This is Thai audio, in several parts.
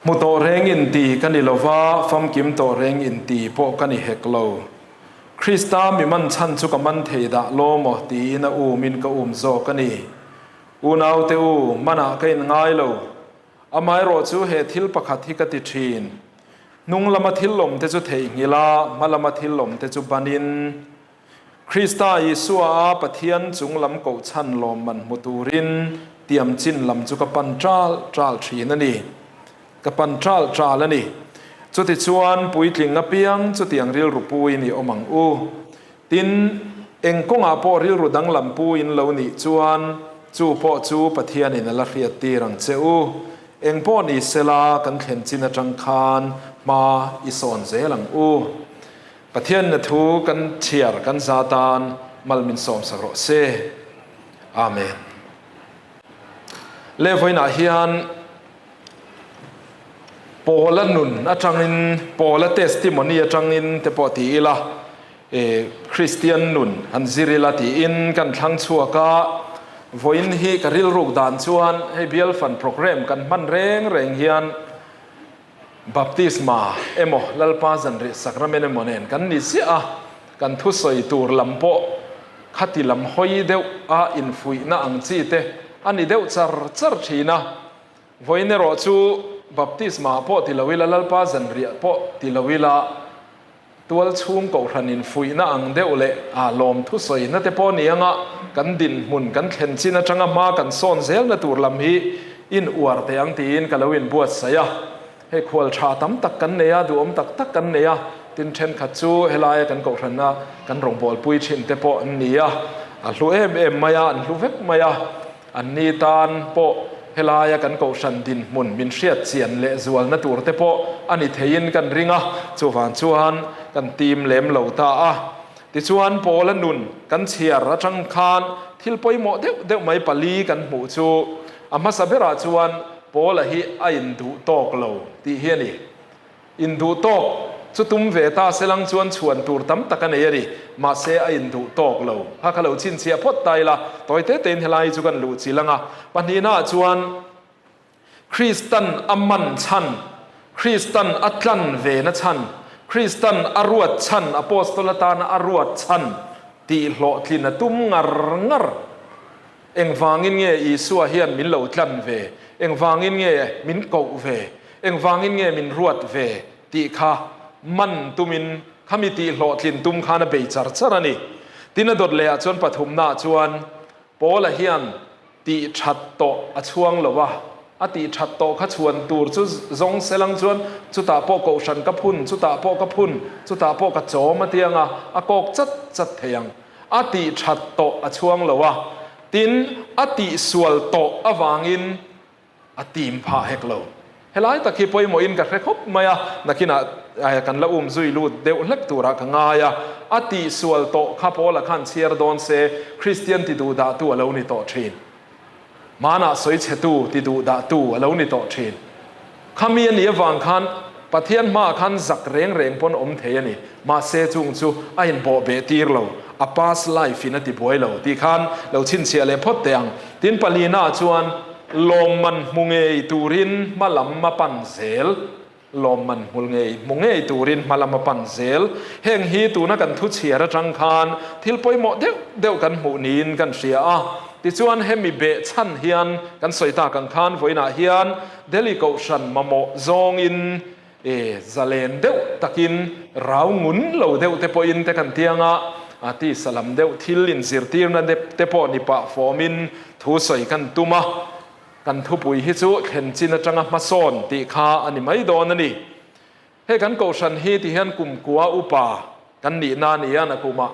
มุโตเรงอินตีกันนิลวาฟัมกิมโตเรงอินตีพวกกันนิเฮกโลคริสตามีมันชันสุกมันเทดะโลมอตีนะอูมินกอุมโซกันนีอูนาวเตอูมันอากินง่ายโลอามายโรจูเฮทิลปะขัดฮิกติชีนนุงละมาทิลลมเตจุเทงิลามาละมาทิลลมเตจุบานินคริสตายิสุอาปะเทียนจุงลำกูชันลมมันมุตูรินเตรียมจินลำจุกปันจาลชีนันนี่กับปันจาลนี่จุดที่ชวนปุยกลิ่งเปียงจุดที่ยังริลรูปุยนี่อมังอูตินเองกงอาโปริลรูดังลำปุยนเหล่านี้ชวนจูโปจูปะเทียนนี่นั่นละเรียตีรังเจ้าเองพ่อนี่เสลากันเข็นจินจังคานมาอิสอนเจลังอูปะเทียนนัทูกันเชียร์กันซาตานมัลมินสอมสักรเซอาเมนเลวไว้หน้าเฮียนโปละนุนอาจังอินโปละเทสติมอนีอาจังอินเตปอตีละคริสเตียนนุนอันซิริลาตีอินกันทั้งชัวกะวันนี้กริลรูกดานชวนให้เบลฟันโปรแกรมกันมันเร่งเฮียนบัพติสมาเอโมลลปาจันริสักระเมนโมเนนกันนิสิอากันทุสอยตูรลำโปขัดลำหอยเดวอินฟุยน่าอังจีเตอันนี้เดวจาร์ชีนะวันนี้รอจูบัพติสมาโปติลวิลลลปาจันริโปติลวิลาตัวชุ่มกูรันินฟุยน่าอังเดวเลลมทุสอยนั่นเตปอนี่งะกันดินมุนกันเข็นชินะจังมากันซ่อนเซลนั่นตูรลำฮีอินอวดแต่ยังตีนกันแล้ววินบวชเสียให้ควรชาตั้มตักกันเนียดูอมตักกันเนียตินเชนขัดจูเฮลายกันกูรันนะกันรองบอลปุยชินเตปอนี่อันลูเอ็มมายาอันลูเวกมายาอันนี้ตานโปเฮลายกันกูชันดินมุนมินเชียดเสียนเลจวลนั่นตูรเตปออันนี้เทียนกันริงะจูฟันจูฮันกันทีมเล็มเหล่าตาติชวนโปละนุนกันเชียร์จังคานทิลปอยโมเดวไม่ปลีกันหมู่จูอามาสเบราชวนโปละฮีอินดูโตกโลที่เฮียนี่อินดูโตกจุตุมเวตาเสลังชวนตูรตั้มตะกันเอรีมาเซอินดูโตกโลฮักเราชินเสียพดไตละต่อยเตเตนเฮลายจุกันลูจิลังะปันนี้น่าชวนคริสตันอัมมันชันคริสตันอัตลันเวนชันคริสตันอรวดชันอโปสโตลตานอรวดชันตีโลทินตุมงรเอ็งฟังอินเงี้ยอีสัวเฮียนมินเหลาทันเวเอ็งฟังอินเงี้ยมินเกาเวเอ็งฟังอินเงี้ยมินรวดเวตีข้ามันตุมินข้ามีตีโลทินตุมข้านะเบยจาร์จารานีตีนดดเลียจวนปฐมนาจวนโปละเฮียนตีชัดโตอช่วงหรอวะอติชัดโตขชวนตูรจุจงเสลังชวนจุตาโปกชันกับพุนจุตาโปกับพุนจุตาโปกับโจมาเทียงอากอกจัดเทียงอติชัดโตอช่วงหรอวะตินอติสวลโตอวางินอติมพาเฮกโลเฮลัยตะกี้ปอยโมอินกับเรคบมายานักน่ะกันละจุยลูดเดวเล็กตัวรักง่ายอติสวลโตข้าพอละขันเชียร์โดนเซคริสเตียนติดูดาตัวเหล่านี้โตชินมานาสวยเชตูติดูดาตูเหล่านี้โตชินขมีอันนี้วังคันปะเทียนมาคันจักเร่งปนอมเทียนี่มาเซจุงจูไอ้โบเบตีร์เราอาปาสไลฟินติบวยเราที่คันเราชินเชียเลพดเตียงตินปลีน่าชวนลมมันมุงเอตูรินมาลำมาปันเซลลมมันมุงเอตูรินมาลำมาปันเซลเฮงฮีตูนักันทุเชียระจังคานทิลปอยโมเดวกันหูนีนกันเสียที่ชวนเฮมิเบชันเฮียนกันสวยตากันคานไว้หน้าเฮียนเดลิโกชันมาโมซองอินซาเลนเดวตะกินราวงุนเหล่าเดวเตปอินเตกันเทียงอาทิสลัมเดวทิลลินซิร์ตีนันเตปนิปะฟอมินทูสวยกันตุมากันทุปุยฮิจูเห็นจินจังมาโซนติคาอันนี้ไม่โดนนี่ให้กันโกชันฮีที่เฮียนกุมกัวอุปากันนี่นานี่ยนะกุมา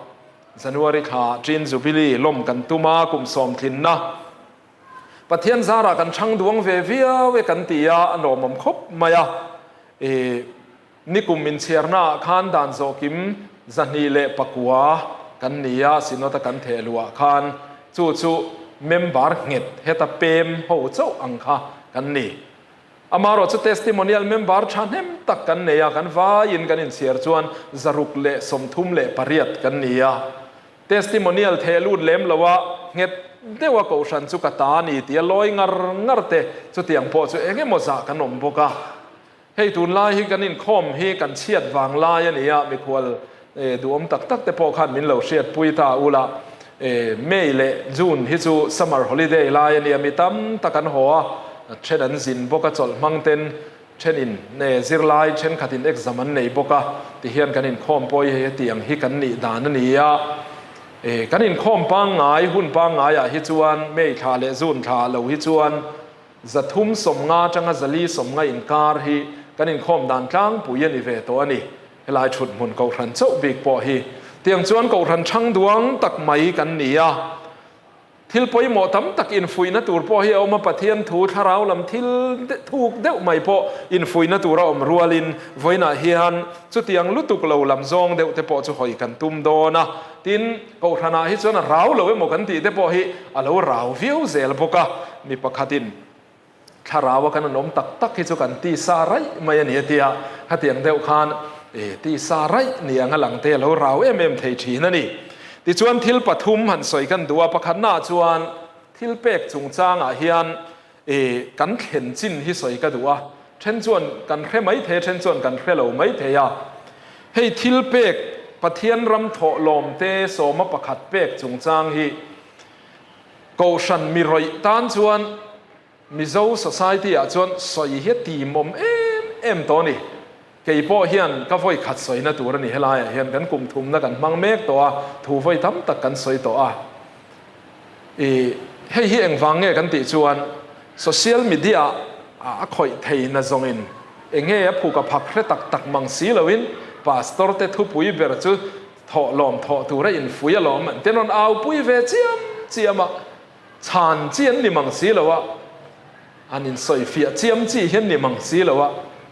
จันวาริขาจินจูบิลีลมกันตุมากุมสอมทินนะปะเทียนซาระกันช่างดวงเวียเวกันตียาอันโอมคบมายานิกุมมินเชียร์นาคานดานโซกิมจันนีเลปกัวกันนี่ยาสินนตกันเทลัวคานจู่เมมบาร์เงดเฮตาเปมโหเจ้าอังคากันนี่อามารอจุเทสติโมเนียลเมมบาร์ชาเนมตักกันเนียกันว่ายินกันอินเสียจวนจารุกเละสมทุมเละปริยัดกันเนียเทสติโมเนียลเทลูดเล็มละว่าเงดเดวะกูชันสุกตานีที่ลอยงรเตจุดที่ยังพอจุเองโมซากันนมพกะ ให้ตุนไล่ให้กันนินคอมให้กันเชียดวางไล่ยันนี้ไม่ควรดูอมตักตักแต่พอขันมินเหล่าเชียดปุยตาอุละเมย์เละจูนฮิจูซัมเมอร์ฮอลิเดย์ไล่ยันนี้มีตั้มตะกันหัวเช่นนั้นสินพวกกระจลมังเต็นเช่นอินซิร์ไลเช่นขัดอินเอ็กซ์มันในพวกที่เฮียนกันอินคอมปอยให้เตียงฮิกันนี่ดานนี่กันอินคอมปังไงหุ่นปังไงฮิจวนเมย์ทาเลจูนทาเหล่าฮิจวนจะทุ่มสมงาจังจะลีสมงาอินการฮีกันอินคอมด่านกลางปุยนิเวตัวนี้หลายชุดมุนเกาทันเจ้าบิ๊กปอฮีเตียงจวนเกาทันช่างดวงตักไม่กันนี่ทิลปอยหมอทำตักอินฟุยนะตัวปอฮีเอามาปะเทียนถูทาราวลำทิลถูกเดาไม่พออินฟุยนะตัวเราอมรัวลินไว้น่ะเฮียนจุดเตียงลุตุกเราลำซองเดาแต่พอจะหอยกันตุ้มโดนะทินเกาทันอาฮิจวนราวเราไว้หมอกันตีแต่พอฮีเราราววิวเซลปกะมีปะขัดินถ้าราวกันนมตักตักฮิจุกันตีสาไรไม่ยันเฮียฮัตยังเดาขานตีสาไรเนี่ยงหลังเตะเราราวเทชีนั่นนี่ที่ชวนทิลปฐุมหันสวยกันดัวประคันหน้าชวนทิลเป็กจุงจางเฮียนกันเข็นจินที่สวยกันดัวเช่นชวนกันแค่ไม่เทเช่นชวนกันแค่เราไม่เทียให้ทิลเป็กปะเทียนรำโถลมเตโสมประคัดเป็กจุงจางฮีโกชันมีรอยตานชวนมิโซสังคมที่ชวนสวยเฮตีมอมเอ็มตัวนี้เกี่ยพ่อเฮียนก็ไฟขัดสวยนะตัวนี้เฮลายเฮียนกันกลุ่มทุมนะกันมังเมกตัวถูไฟทำตักกันสวยตัวให้เฮียงฟังเงี้ยกันติชวนโซเชียลมีเดียคอยเทนนะจงอินเงี้ยผูกกับผักเรตักมังสีเลวินพาสตอร์เตทุปุยเบรจูถอลอมถอตัวไรอินฟุยลอมเตนอนเอาปุยเวเจียมชานเจียนนี่มังสีเลวะอันนี้สวยเฟียเจียมจีเห็นนี่มังสีเลวะ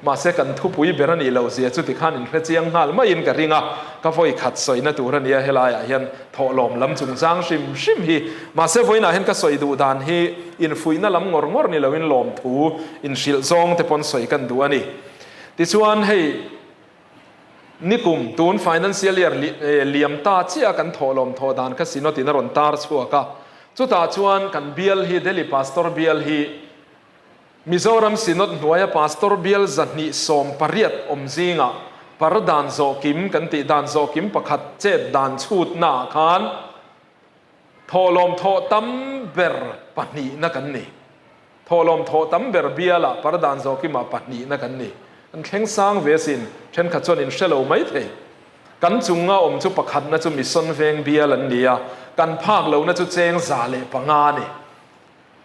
มาเสกันทุบุยเบรนีเราเสียจุดที่ขันอินเฟเจียงฮัลไม่อินกระริงก็ไฟขัดสวยนะตัวนี้เฮลายเห็นถอลอมลำจุงจางชิมฮีมาเสไฟน่ะเห็นก็สวยดูดานฮีอินฟุยน่ะลำงอนี่เราอินลอมถูอินชิลซองแต่ปนสวยกันดูอันนี้ที่ชวนให้นิกุมตูน financial year เลียมตาเชี่ยกันถอลอมถอดานก็สินอตินรอนตาร์ชัวก็จุดตาชวนกันเบียลฮีเดลิพาสตอร์เบียลฮีมิโซรัมสินอตหน่วยพาสตอร์เบียลจันนิสมปริยัตอมซิงปารดานโซกิมกันติดานโซกิมประคัดเจ็ดดานชูดหน้าขานทอลมทอตัมเบอร์ปนีนักันนี่ทอลมทอตัมเบอร์เบียละปารดานโซกิมปนีนักันนี่อันแข็งสร้างเวสินเช่นขจรอินเชลเอาไม่เทกันจุงอมจุประคัดน่าจะมีส่วนเวงเบียลันเดียกันภาคเราน่าจะเจงซาเลปังานี่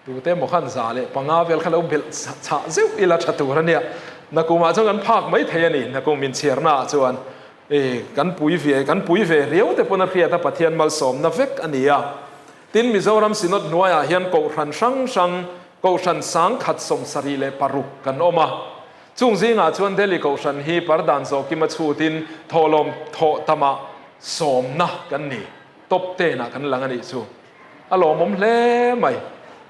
ดูเต็มหมดขันซาเลปังาเวลขันเราเบลชาเซลอิลาชัตุระเนี่ยนักกูมาจงกันภาคไม่เทนี่นักกูมินเชียร์น่าจวนกันปุยเวเรียวแต่ปนเพียแต่ปะเทียนมาสมนับเวกอันนี้ตินมิโซรัมสินอดหน่วยเฮียนกูรันช่างกูรันสังขัดสมสรีเลปารุกกันออกมาจุงซิงจวนเดลิกูรันฮีปาร์ดานโซกิมาชูตินทอลมทอตมาสมนะกันนี่ตบเตนะกันหลังอันนี้ชูอารมณ์ผมเล่ไหม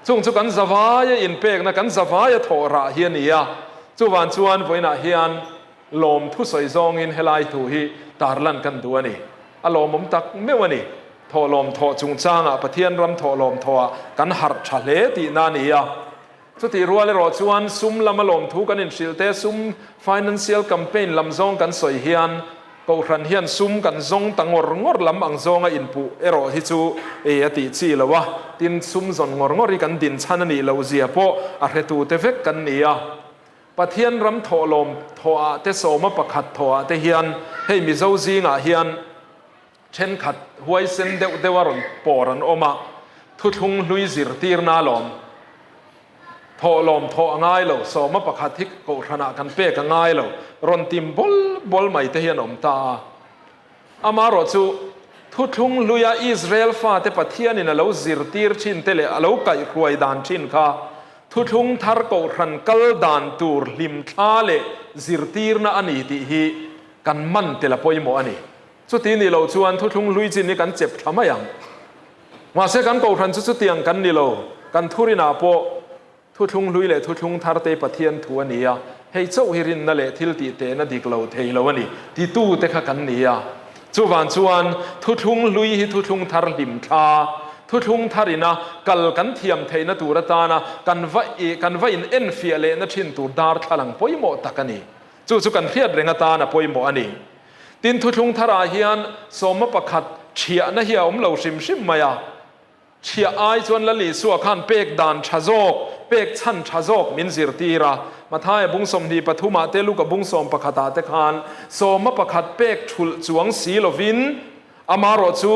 จุงกันสวายอินเป็กนะกันสวายทอระเฮียนี่จูวันชวนไว้น่ะเฮียนลมทุสอยซองอินเฮลัยถูฮีตาร์ลันกันตัวนี่อารมณ์ผมตักไม่วันนี้ทอลมทอจุงจางปะเทียนรำทอลมทอกันหัดชะเลตีนานี่สุดที่รัวเลยรอชวนซุ่มลำมาลมทุกันอินชิลเตซุ่ม financial campaign ลำซองกันสอยเฮียนก็รันเฮียนซุ่มกันซองตั้งงอลำอังซองอินปุรอที่จูติจีละวะตินซุ่มซอนงอกันดินชันนี่เราเสียโปอะเรตูเตเฟกกันนี่ปะเทียนรำทอลมทอเตโสมาประคัดทอเตเฮียนให้มิเจ้าซีงเฮียนเช่นขัดหวยเซนเดวารอนปอรันออกมาทุทุงลุยซิรตีร์นาลมทอลมทอง่ายเลยโสมาประคัดที่กูขณะกันเป๊กง่ายเลยรอนติมบอลไม่เตเฮียนอมตาอามารอจูทุทุงลุยอิสราเอลฟ้าเตปะเทียนินะเราซิรตีร์ชินเตเลเราไก่รวยดานชินค่ะทุทุงทาร์กูรันกัลดานตูร์ลิมทาเลซิรตีร์นาอันนี้ที่ฮีกันมันเตละพอยโมอันนี้สุดที่นี่เราชวนทุทุงลุยจินนี่กันเจ็บทำไมยังมาเสกันกูรันสุดที่ยังกันนี่เรากันทุรินาโปทุทุงลุยเลยทุทุงทาร์เตปะเทียนทัวนี่ให้เจ้าฮิรินนั่นแหละทิลตีเตนะดิกเราเทยเราวันนี้ที่ตู้เตะกันนี่จูวันชวนทุทุงลุยทุทุงทาร์ลิมทาทุทุงทารินะกัลกันเทียมเทนะตูรตานะกันว่าอินเอ็นฟิเอเลนะชินตูดาร์ทลังปอยโมตักนี่ chu kan khiat renga ta na poimo ani tin thu thung thara hian soma pakhat thia na hi lo sim sim maya chia ai chuan la li su khan pek dan thazok pek chan thazok min zir tira mathai bung som ni pathuma te lu ka bung som pakhata te khan soma pakhat pek thul chuang si lovin amaro chu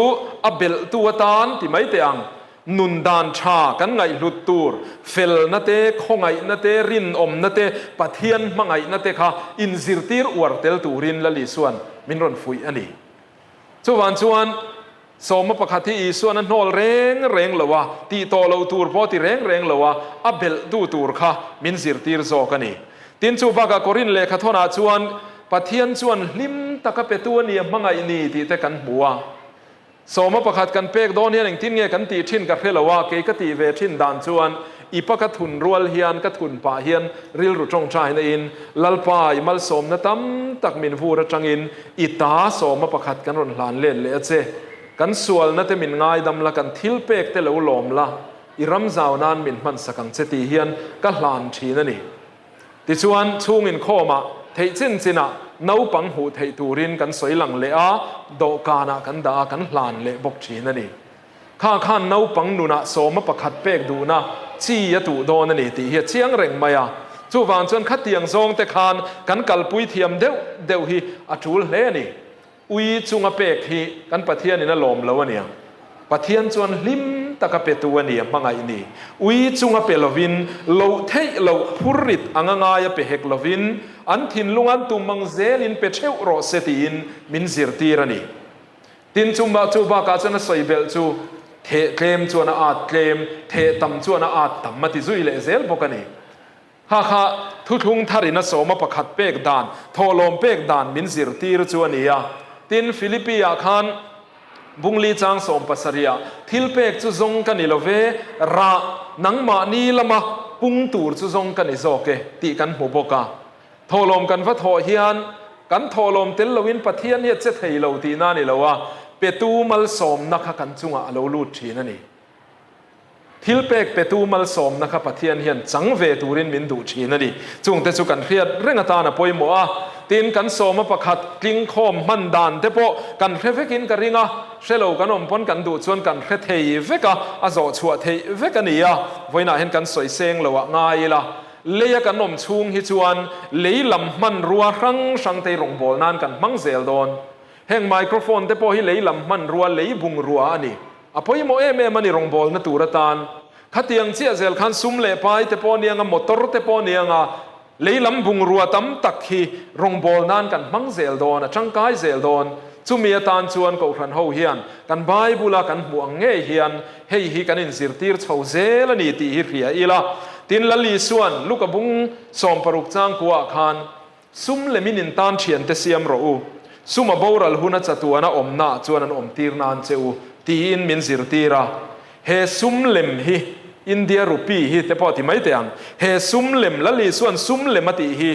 abel tuatan ti mai te ang nun dan tha kan ngai lut tur fel na te khongai na te rin om na te pathian mangai na te kha in zir tir war tel turin la li suan min ron fui ani chuan soma pakhati isuan an hol reng lawa ti to lo tur po ti reng lawa abel tu tur kha min zir tir zo kani tin chu baka korin le kha thona chuan pathian chuan lim taka petu ni mangai ni ti te kan buwa soma pakhat kan pek don hian tin nge kan ti thin ka phelawa ke ka ti ve thin dan chuan ipaka thun rual hian ka thun pa hian ril ru tong chai na in lalpa imal som na tam tak min vura tangin ita soma pakhat kan ron hlan le che kan sual na te min ngai dam la kan thil pek te lo lom la i ram zaw nan min man sakang che ti hian ka hlan thin ani ti chuan chung in khoma thei chin china no pang hu thei turin kan soilang le a do kana kan da kan hlan le bok thin ani khan no pang nuna soma pakhat pek du na chi ya tu don ani ti hi chiang reng maya chu wan chuan khat tiang zong te khan kan kalpui thiam deuh hi atul hle ani ui chunga pek hi kan pathian ina lom lo ania pathian chuan lim taka petu ania mangai ni ui chunga pelovin lo thei lo phurit anganga ya pe hek lovin an thin lungan tumang zelin pe theu ro setin min zirtirani tin chumba chuba ka chana soibel chu the claim chuana at claim the tam chuana at tam mati zui le zel bokani ha thu thung tharina soma pakhat pek dan tholom pek dan min zirtir chuania tin Philippia khan bungli chang som pasaria thil pek chu zong kan ilove ra nangma ni lama pung tur chu zong kan izoke ti kan huboka tholom kan va tho hian kan tholom tel lowin pathian hi che thei lo ti na ni lowa petu mal som na kha kan chunga alo lut thin ani thil pek petu mal som na kha pathian hian chang ve turin min du thin ani chung te chu kan khiat renga ta na poimo a tin kan soma pakhat kling khom man dan te po kan hrevekin ka ringa shelo kan om pon kan du chuan kan hre thei veka azo chua thei veka nia voina hen kan soi seng lowa ngai la leya kan om chung hi chuan leilam man ruwa rang sang te rong bol nan kan mang zel don heng microphone te po hi leilam man ruwa lei bung ruwa ani apoi mo em mani rong bol na turatan khatiang chia zel khan sum le pai te po nianga motor te po nianga leilam bung ruwa tam tak hi rong bol nan kan mang zel don atangkai zel don chumia tan chuan ko ran ho hian kan bible kan muang nge hian hei hi kan in zirtir chho zel ani ti hi ria ila tin lali suan luka bung som paruk chang kwa khan sum lemin in tan thian te siam ro u suma boral huna chatuana omna chuan an om tir nan cheu ti in min zirtira he sum lem hi India rupee hi te poti mai te ang he sum lem lali suan sum lem ati hi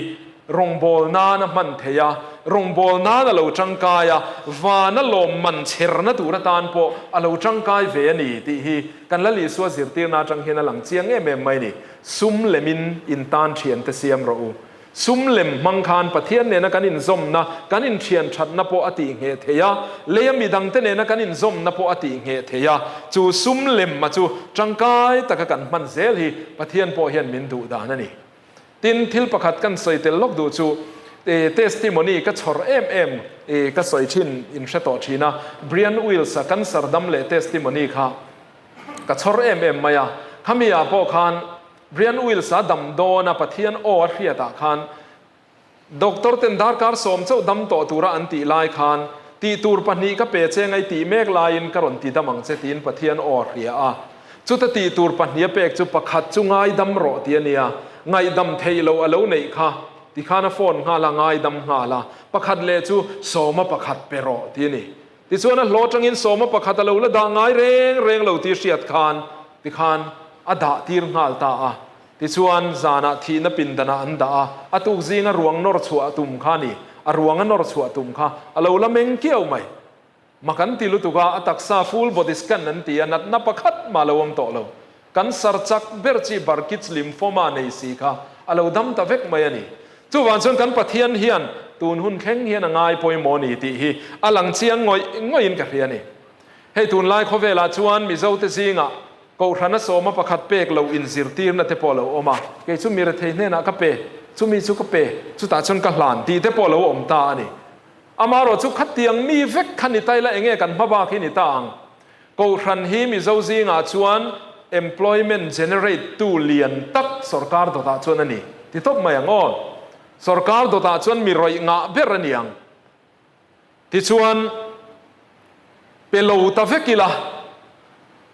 rong bol na na man theya rong bol na na lo changkaya wa na lom man cherna tura tan po alo changkai ve ani ti hi kan lali suwa zirtir na chang hina lang chiang em mai ni sum lemin in tan thian te siam ro u sum lem mangkhan pathian ne na kan in zom na kan in thian that na po ati nge theya leyami dang te ne na kan in zom na po ati nge theya chu sum lem ma chu changkai taka kan man zel hi pathian po hian min du da na ni tin thil pakhat kan soitel lok du chu testimony ka chhor em ka soi thin in hreto thina Brian Wills kan sardam le testimony kha ka chhor em maya khamia po khan Brian Wills dam do na pathian o riata khan doctor ten darkar som chau dam to tura anti lai khan ti tur pani ka pe che ngai ti mek lain karon ti damang che tin pathian o ria a chu ta ti tur pani pek chu pakhat chu ngai dam ro ti ania ngai dam theilo alo nei kha ti khana phone nga la ngai dam nga la pakhat le chu soma pakhat pero ti ni ti chuan a hlo tangin soma pakhat alo la da ngai reng lo ti hriat khan ti khan ada tir ngal ta a ti chuan zana thina pindana anda a atuk zinga ruang nor chua tum khani a ruanga nor chua tum kha alo la meng kiau mai makan tilu tuka ataksa full body scan nan ti anat na pakhat malawam to lo kan sarchak berchi barkits lymphoma nei si kha alo dam ta vek mai ani chu wan chuan kan pathian hian tun hun khleng hian angai poimo ni ti hi alang chiang ngoi in ka hriani hei tun lai khowela chuan mi zo te zinga ko rhana soma pakhat pek lo in zirtir na te polo oma ke chu mi re thei hne na ka pe chu mi chu ka pe chu ta chon ka hlan ti te polo om ta ani amaro chu khatiang mi vek khani taila enge kan hmaba khi ni tang ko ran hi mi zo zinga chuan employment generate tu lian tak sarkar do ta chuan ani ti top mai angon sarkar do ta chuan mi roi nga beraniang ti chuan pelo ta vekila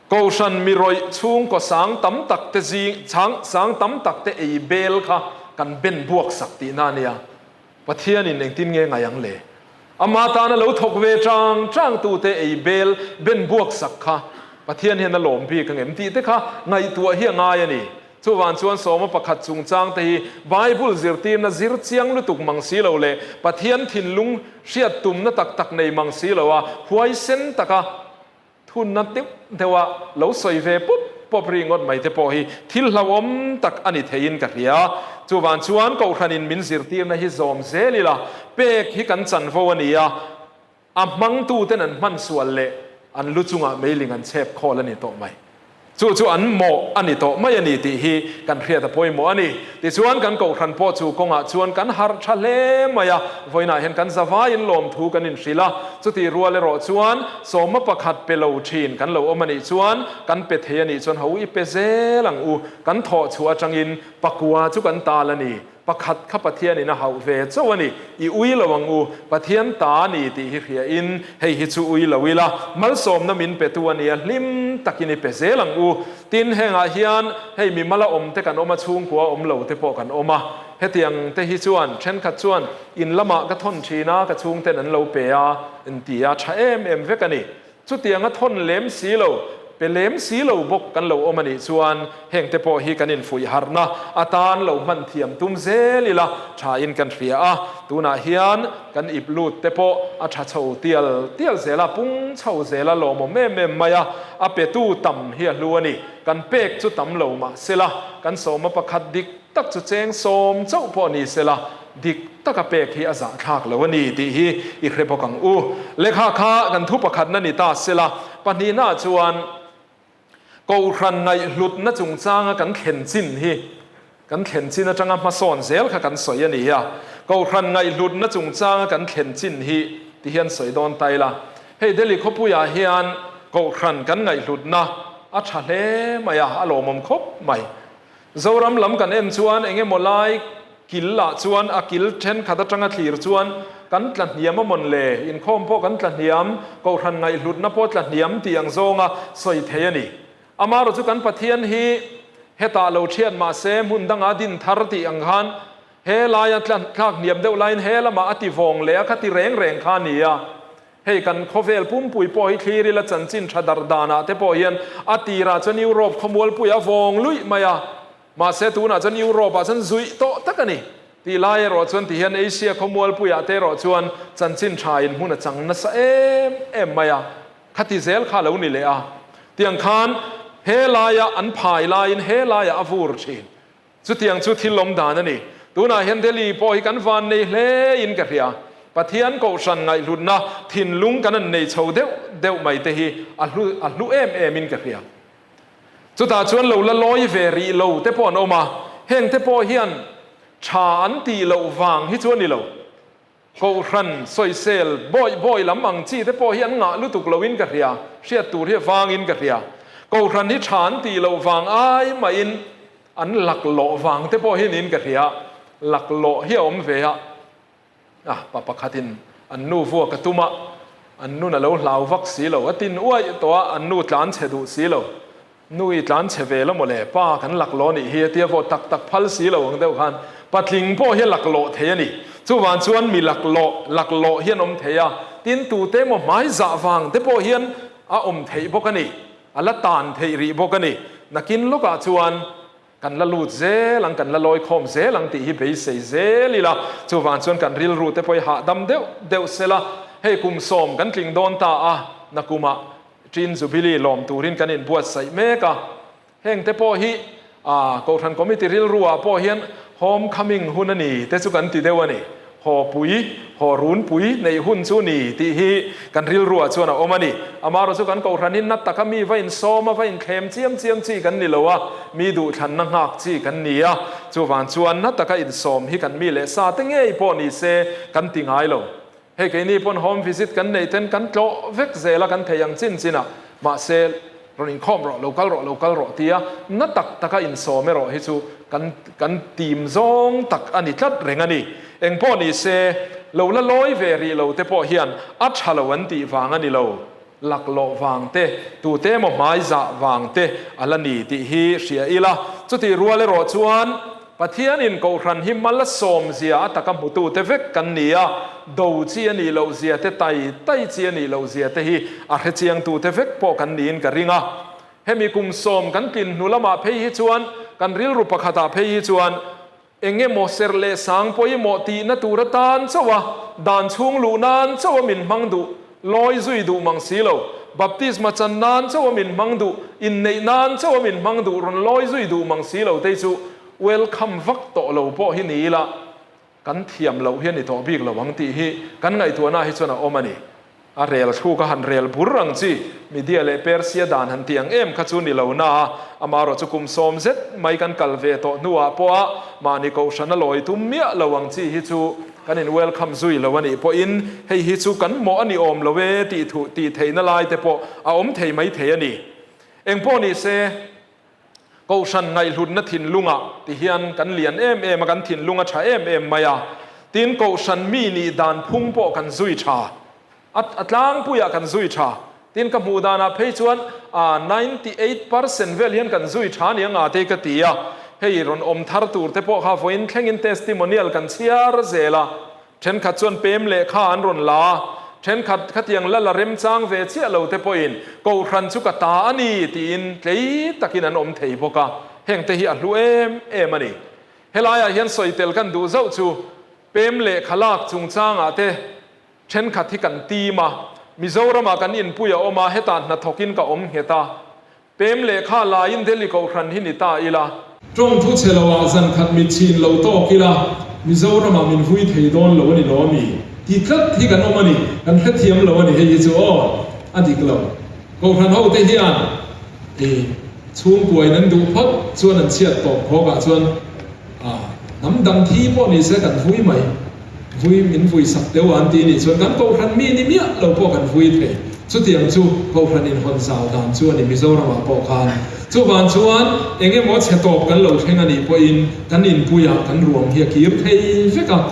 ko san mi roi chung ko sang tam tak te jing sang tam tak te ei bel kha kan ben buak sakti na nia pathian in engtin nge ngayang le ama ta na lo thok ve trang tu te ei bel ben buak sak kha pathian hian na lom pi ka ngem ti te kha ngai tu hi ngai ani chu wan chuan soma pakhat chung chang te hi bible zirtir na zir chiang lu tuk mang si lo le pathian thin lung hriat tum na tak tak nei mang si lo wa huai sen taka thun na te dewa lo soi ve pop ringot mai te po hi thil hlawom tak ani thein ka ria chu wan chuan ko khanin min zirtir na hi zom zelila pek hi kan chan vo ania a mang tu ten an man sual le an lu chunga mailing an chep khol ani to mai chu an mo ani to mai ani ti hi kan khria ta poi mo ani ti chuan kan ko khan po chu konga chuan kan har thale maya voina hen kan zawa in lom thu kan in sila chu ti ruale ro chuan soma pakhat pelo thin kan lo omani chuan kan pe the ani chuan ho i pe zelang u kan tho chua changin pakua chu kan ta lani pakhat kha pathian in a hau ve chawani I ui lawang u pathian ta ni ti hi khria in hei hi chu ui lawila mal som na min pe tu ani lim takini pe zelang u tin henga hian hei mi mala om te kan oma chung kwa om lo te po kan oma hetiang te hi chuan then khat chuan in lama ka thon thina ka chung ten an lo pe a in tia tha em vekani chu tianga thon lem si lo pelem si lo bok kan lo omani chuan heng te po hi kanin fui harna atan lo man thiam tum zelila tha in kan ria a tuna hian kan iblut te po a tha chho tial zela pung chho zela lo mo me maya a pe tu tam hi luani kan pek chu tam lo ma sela kan soma pakhat dik tak chu cheng som chau po ni sela dik taka pek hi aza thak lo ni ti hi I khre pokang u lekha kha kan thu pakhat na ni ta sela pani na chuan ko ran ngai hlut na chung chang kan khen chin hi kan khen chin a tanga ma son zel kha kan soi ani ya ko ran ngai hlut na chung chang kan khen chin hi ti hian soi don tai la hei deli khopu ya hian ko ran kan ngai hlut na a tha hle maya alo mom khop mai zoram lam kan em chuan enge molai kil la chuan a kil then khata tanga thlir chuan kan tlan hiam mon le in khom po kan tlan hiam ko ran ngai hlut na po tlan hiam tiang zonga soi the ani amaro chu kan pathian hi heta lo thian ma se mun danga din thar ti anghan he laya tlan thak niam deuh lain he lama ati vong le khati reng kha nia hei kan khovel pum pui po hi thiri la chanchin thadar dana te po hian atira chan Europe khomol puya vong lui maya ma se tu na chan Europe a chan zui to takani ti lai ro chuan ti hian Asia khomol puya te ro chuan chanchin thain huna chang na sa em maya khati zel kha lo ni le a tiang khan he laya an phai lain he laya avur thin chu tiang chu thilom dan ani tuna hian deli po hi kan van nei hle in ka ria pathian ko san ngai lunna thin lung kan an nei chho deuh mai te hi a hlu em in ka ria chu ta chuan lo la loi ve ri lo te pon oma heng te po hian tha an ti lo wang hi chuan ni lo ko ran soi sel boy lamang chi te po hian nga lu tuk loin ka ria hriat tur hi wang in ka ria ko ran hi than ti lo wang ai ma in an lak lo wang te po hian in ka ria lak lo hi om ve ha papa khatin an nu vo ka tuma an nu na lo hlau vak si lo atin uai to an nu tlan che du si lo nui tlan che ve lo mo le pa kan lak lo ni hi tia vo tak phal si lo ang deuh khan patling po hi lak lo the ani chu wan chuan mi lak lo hian om theya tin tu te mo mai za wang te po hian a om thei bokani ala tan thei ri bokani nakin loka chuan kan la lut zelang kan la loi khom zelang ti hi bei sei zelila chu wan chuan kan ril ru te poi ha dam deuh sela hei kum som kan tling don ta a nakuma trin zubili lom turin kan in buat sai meka heng te po hi ko than committee ril ruwa po hian homecoming หุ่นนี่แต่สุกันติเดวนี่หอปุ๋ยหอรุนปุ๋ยในหุ่นซูนี่ที่ฮีกันริลรัวชวนเอามานี่อามาเราสุกันกูรันินนัตตะก็มีไว้อินโซมาไว้อินเข้มเจียมจีกันนี่แล้ววะมีดูทันนักหักจีกันนี่อ่ะชวนชวนนัตตะก็อินโซมฮีกันมีเลสาตั้งไงพอนี่เซกันติงไงแล้วเฮ้ยนี่พอนโฮมวิสิตกันในเต็นกันโจเวกเซละกันเทียงจินจินะมาเซเราอินคอมเราlocalเราที่อ่ะนัตตะก็อินโซมเราฮิจูกันทีมซองตักอันนี้ทัดเร่งอันนี้เองพอนี่เซเราละลอยเวรีเราเตพอเฮียนอัจฉริวันตีวางอันนี้เราหลักโลวางเตตูเตมหมายจะวางเตอัลนี่ที่ฮีเสียอีละจุดที่รัวเลยรอชวนปะเทียนินกูรันหิมัลละสมเสียตะกำหูตูเตเวกกันนี่อ่ะดูเจียนี่เราเสียเตไตเจียนี่เราเสียเตฮีอาเจียงตูเตเวกพอกันนี่กันริงอ่ะให้มีกุมสมกันกินนุละมาเพย์ชวนกันริลรูปขตาเพย์ชวนเองโมเสร์เลสังปอยโมตีนตูระตานเจ้าวะดานชุงลูนานเจ้าวะมินมังดูลอยซุยดูมังสีโลบัพติสมาจันนานเจ้าวะมินมังดูอินเนนานเจ้าวะมินมังดูรอนลอยซุยดูมังสีโลเตจูเวลคัมวักโตโลพอหินีละกันเทียมเราเฮียนี่ตัวบิกเราวังตีฮีกันไงตัวน่าฮิชนะโอมานีอาเรลชูก็หันเรลบุรังจีมีเดียเลเปอร์เซียดานหันเตียงขจูนี่เราหน้าอามารจุกุมสมเซตไม่กันกัลเวโตนัวปัวมานิโกชันลอยตุมเมียเราวังจีฮิจูกันอินเวลคัมซุยเราวันนี้พออินให้ฮิจูกันโมอันนี้อมเราเวตีเทนลายแต่พอเอาอมเทไม่เทนี่พอนี่เซกูชันไงลุนนัทินลุงอ่ะที่เฮียนกันเลียนมากันทินลุงอ่ะชามายาตีนกูชันมีนี่ดานพุ่งปอกันซุยชาอัตลังผู้อยากกันซุยชาตินกับมูดานาเพย์ชวน98% เวลียนกันซุยชาเนี่ยงาเตกตีอ่ะเฮ้ยรอนอมทาร์ตูร์เตปอข้าฟินแข่งอินเทสติโมเนียลกันเชียร์เซล่าเช่นขัดชวนเปมเลขาอันรอนลาเช่นขัดยังละเริมจางเวเชียเราเตปอินกูรันสุกตาอันนี้ตีนเลยตะกินันอมเทยปกะแห่งเตหิอัลลูมันนี่เฮลายาเฮียนสอยเตลกันดูเจ้าจูเปมเลขลากจุงจางอาเตเช่นขัดที่กันตีมามิโซรามากันอินปุยออกมาเฮตานาทกินกับอมเฮตาเปมเลขาลายินเดลิโกครันหินิตาอีลาตรงทุเชลวาซันขัดมิชินเราโตกิลามิโซรามามินฟุยเทยดอนเราวันนี้เรามีที่ขัดที่กันออกมานี่กันขัดเทียมเราวันนี้เฮยิจูอันที่กล่าวโกครันเขาเตหิอันช่วงป่วยนั้นดูพักส่วนนั้นเชียดตกพอกะส่วนน้ำดังที่พวกนี้เสียกันฟุยไหมฟุยมินฟุยสักเดียวอันที่นี่ส่วนกันโกครันมีนี่เมียเราพวกกันฟุยเทสุดที่ยังจู่โกครันอินคนสาวดานส่วนนี้มิโซรามาปอกกันจู่วันส่วนเองหมดเสียตกกันเราเช่นนี้พออินกันอินปุยกันรวมเฮียกีร์เทเฟกัน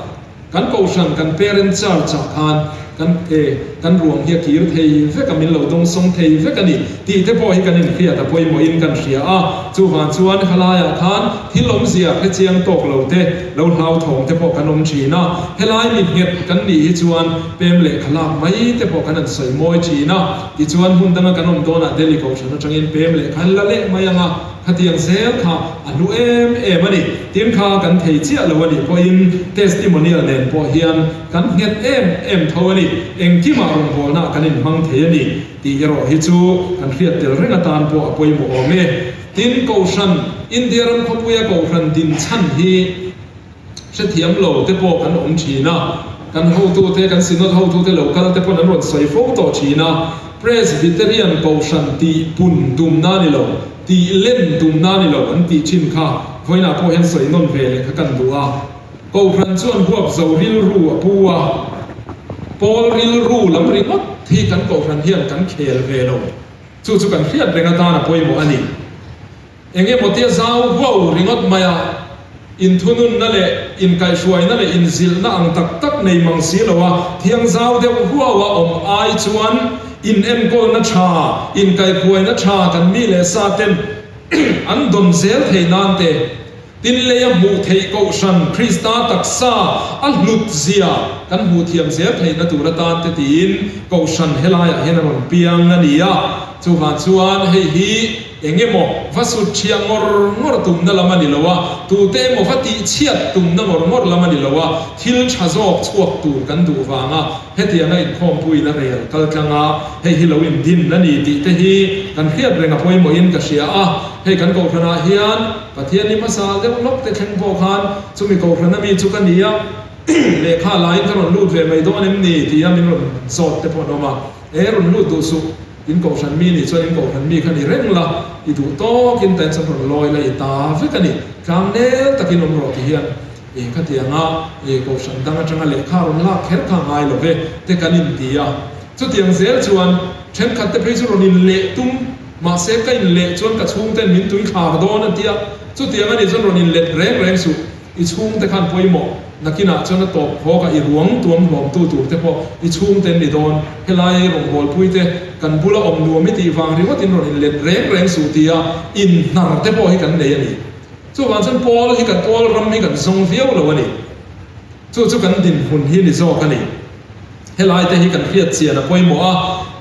กันโกชันกันเปรนจาร์จากกันรวมเฮียกีร์เทเฟกันมินเราต้องส่งเทเฟกันนี่ที่เทพอให้กันอินเคลียร์แต่พออินโมอินกันเสียจู่วันส่วนฮลายาคันที่ลมเสียให้เจียงตกเราเทเราเท้าถงเทพอกันอมชีนะฮลายมิดเห็ดกันนี่ที่ส่วนเป็นเล็กขลับไม่เทพอกันนั้นใส่มวยชีนะที่ส่วนหุ่นตั้งกันอมตัวน่ะเดลิโกชันจังอินเป็นเล็กขันละเละไม่ยังขัดยังเซลค่ะอันดูมันนี่ทีมข่าวกันเทียเจียเราวันนี้พออินเทสติโมเนียลเด่นพอเฮียนกันเฮ็ดเท่านี้เองที่มาลงพอหน้ากันอินมังเทียนี่ที่รอฮิจูกันเครียดเตลเรื่องตานพอป่วยหมอเมทีมกูชันอินเดียรัมขบวยกูชันดินชันฮีเสถียรโลเตปอกันอมชีนะกันหูตูเตกันสินดหูตูเตโลกันเตปอนั้นรถใส่โฟต่อชีนะเพรสบิเตเรียนกูชันตีปุ่นดุมนานิโลตีเล่นดุมนานิโลอันตีชิมค่ะเพราะน่ะพอเห็นสวยนนเวเลยกันดูกูชันชวนพวกโซริลรูปัวพอริลรูลำริกที่กันกูชันเฮียนกันเคลเวโลจู่ๆกันเครียดเรื่องตาหน้าพอยหมออันนี้เองหมดที่สาวว้าวริงดมายาอินทุนุนนั่นแหละอินไก่ช่วยนั่นแหละอินซิลนั่งตักในมังสีละวะเที่ยงสาวเดียวหัวว่าอมไอชวนอินโกนัชชาอินไก่ควยนัชชากันมีเลสาเต็นอันดมเซลเทนันเตตินเลยมูเทโกชันคริสตาตักซาอัลลุตเซียกันมูเทียมเซลเทนตุระตานเตตินโกชันเฮลายเฮนมันเปียงนันนี่จู่วันส่วนเฮีเองโมฟัสุเชียงงอตุมนั่นละมันนี่ละวะตูเตโมฟัติเชียตุมนั่นงอละมันนี่ละวะทิลชาโซกชวกตูกันดูฟังเฮตียงอินคอมปุยนั่นเองกัลกังเฮฮิโลอินดินนั่นนี่ติเตฮีกันเครียดเรื่องพอยโมอินกับเชีย ให้กันก็พระเฮียนประเทศนี้มาสาเดวลบแต่แข่งพอคานจุมีก็พระนมีจุกันนี้เลขาหลายถนนลูดเวไม่ต้องอันนี้ที่ยังมีรถสดแต่พอออกมารถลูดดูสุอินก็ฉันมีนี่ส่วนอินก็ฉันมีคันนี้เร่งละอีดูโตกินแต่ฉันรถลอยเลยตาฟิกันนี่ครั้งเนี้ยตะกินนมรอที่เฮียนขัดยังอ่ะก็ฉันตั้งจังเลขารุ่นละแค่ข้างไงหรอเว้แต่กันอินที่อ่ะจุดยังเสียชวนเช่นขัดแต่ไปสุรนินเละตุ้มมาเสกกันเละชวนกระชุ่มเต้นมินตุยขาโดนนั่นที่อ่ะจุดยังอันนี้ชวนรนินเละแรงสุดอีชุ่มแต่ขันป่วยหมอนักกินอ่ะชนตกพอกับอีหลวงตัวหลวงตู้แต่พออีชุ่มเต้นอีโดนเฮลัยหลงบอลพุยเตกันบุละอมดัวไม่ตีฟังหรือว่าตินรนินเละแรงสุดที่อ่ะอินหนาแต่พอให้กันเดียนี่ส่วนวันฉันพอให้กันพอรำให้กันทรงเฟี้ยวเลยวันนี้ส่วนกันดินหุ่นที่นี่โซกันนี่เฮลัยแต่ให้กันเครียดเสียนะป่วยหมอ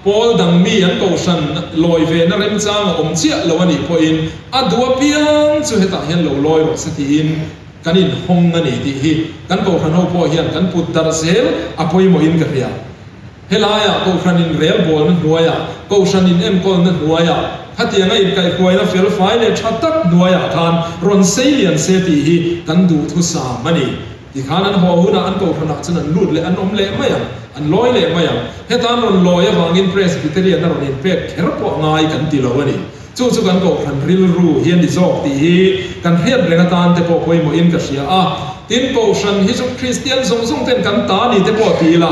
พอดังมีอันก็ฉันลอยเวนักเรียนจ้างอมเชี่ยเลยวันนี้พออินอัดดัวเพียงสุดเหตุเห็นลอยสติอินกันอินห้องนั่นนี่ที่กันก็ขันเอาพอเห็นกันปุตตะเซลอภัยโมอินกันเรียเฮลายก็ขันอินเรียลบอลนั่นหัวยก็ขันอินเอ็มก็นั่นหัวยถ้าที่ยังไงไก่ควายนั่นเฟลไฟเลยชัดตักหัวยทานรอนเซียนเซตีกันดูทุสามันนี่ที่ขานั้นหัวหุ่นอันก็ขันฉะนั้นลุดเลยอันอมเละไม่ยังอันลอยเละไม่ยังเฮตานรอนลอยฟังอินเพรสพิเตเรียนนั่นรอนอินเป็กเฮรปง่ายกันตีละวันนี้จู่ๆกันก็ขันริลรูเฮียนดิจอกตีกันเฮียนเรื่องตานแต่พอคุยโมอินกับเสียตินก็ฉันฮิซุคริสเตียนส่งเต้นกันตานี่แต่พอตีละ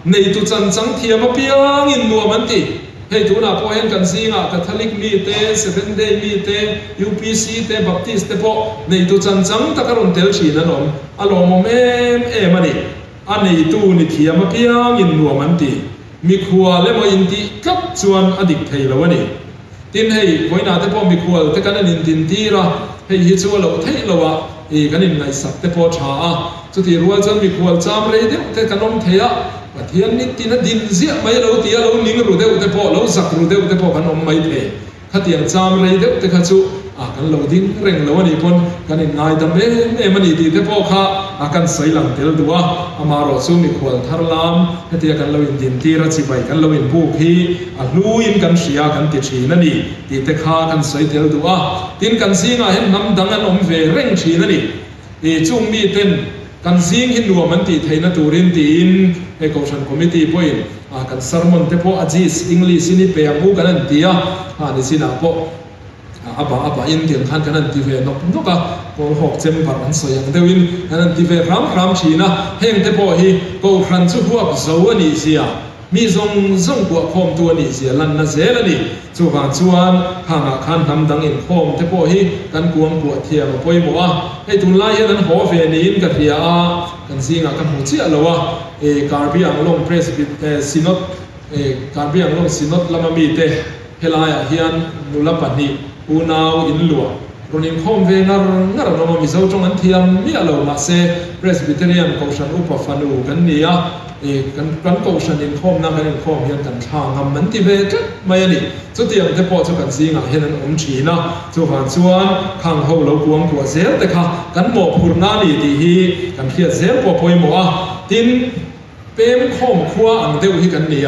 ในตุจันจังเทียมาเปียงอินนัวมันตีให้ดูนะพอเห็นกันสิงะคาทอลิกมีเตเซเว่นเดย์มีเตยูพีซีเตบัพติสต์พอในตุจันจังตะการุนเตลชีนั่นองอารมณ์มันนี่อันในตูนี่เทียมาเปียงอินนัวมันตีมีขวาและมาอินตีกับชวนอดีตไทยละวันนี้ตินให้ไว้นาแต่พอมีขวาแต่กันนินตินตีระให้ฮิชัวเราไทยเราว่ากันนินในสักแต่พอช้าสุดที่รัวจนมีขวาจามเลยเดียวแต่กันน้องเทียประเทศนี้ตินดินเสียไม่เราเทียเรานิ่งรู้เดียวแต่พอเราสักรู้เดียวแต่พอกันน้องไม่เทถ้าเทียงจามเลยเดียวแต่กันจู่กันเราดิ้งเร่งเราวันนี้พ้นกันนินนายทำมันดีแต่พอข้ากันใส่หลังเทลตัวมารอสู้มีขวาทารลามให้เทียกันเราอินดินที่รัชไปกันเราอินผู้พี่ลู่อินกันเสียกันติดชีนั่นนี่ตีแต่ข้ากันใส่เทลตัวตินกันซิงเห็นน้ำดังอันอมเวเร่งชีนั่นนี่จุงมีเต้นกันซิงหินดัวมันตีไทยนัตูรินตีอินให้กษัตริย์คอมมิตี้พอยกันสารมันเทพออาจิสอังกฤษนี่เปียมูกันนั่นตีนี่สินะพออับอินเดียนขันกันนั่นที่เวนกก็พอหกเจมบันสวยอย่างเดียวอินนั่นที่เวรำชีนะเฮงเทพอฮีก็ขันชุดหัวโซนี่เสียมีทรงกว่าคอมตัวนี่เสียลันน่ะเสียแล้วนี่จู่กันชวนห่างขันทำดังอินคอมเทพอฮีกันกวงปวดเทียมปอยมัวให้ทุนไล่ให้นั้นหัวเฟนินกันเทียกันซิงกันหัวเชี่ยแล้วว่าการเบียงลงเพรสซินอตการเบียงลงซินอตละมามีเตเฮลายเฮียนนุลปันนี่อูนาวอินลัวรนิมคอมเวงัรนมามิเซาจงอันเทียมมีอะไรมาเซเพรสบิเทเรียนกษัตริย์อุปฟันูกันนี่กันกษัตริย์อินคอมนั่งกันอินคอมเฮียนกันทางทำมันที่เวกัไม่นี่สุดที่ยังจะพอจะกันซิงเห็นนั้นอมชีนะจู่กันชวนข้างเขาเรากวงกว่าเซลแต่ค่ะกันหมอบหุ่นนานี่ที่ฮีกันเขียนเซลพอพอยหมอตินเป็นคอมครัวอันเดียวที่กันนี่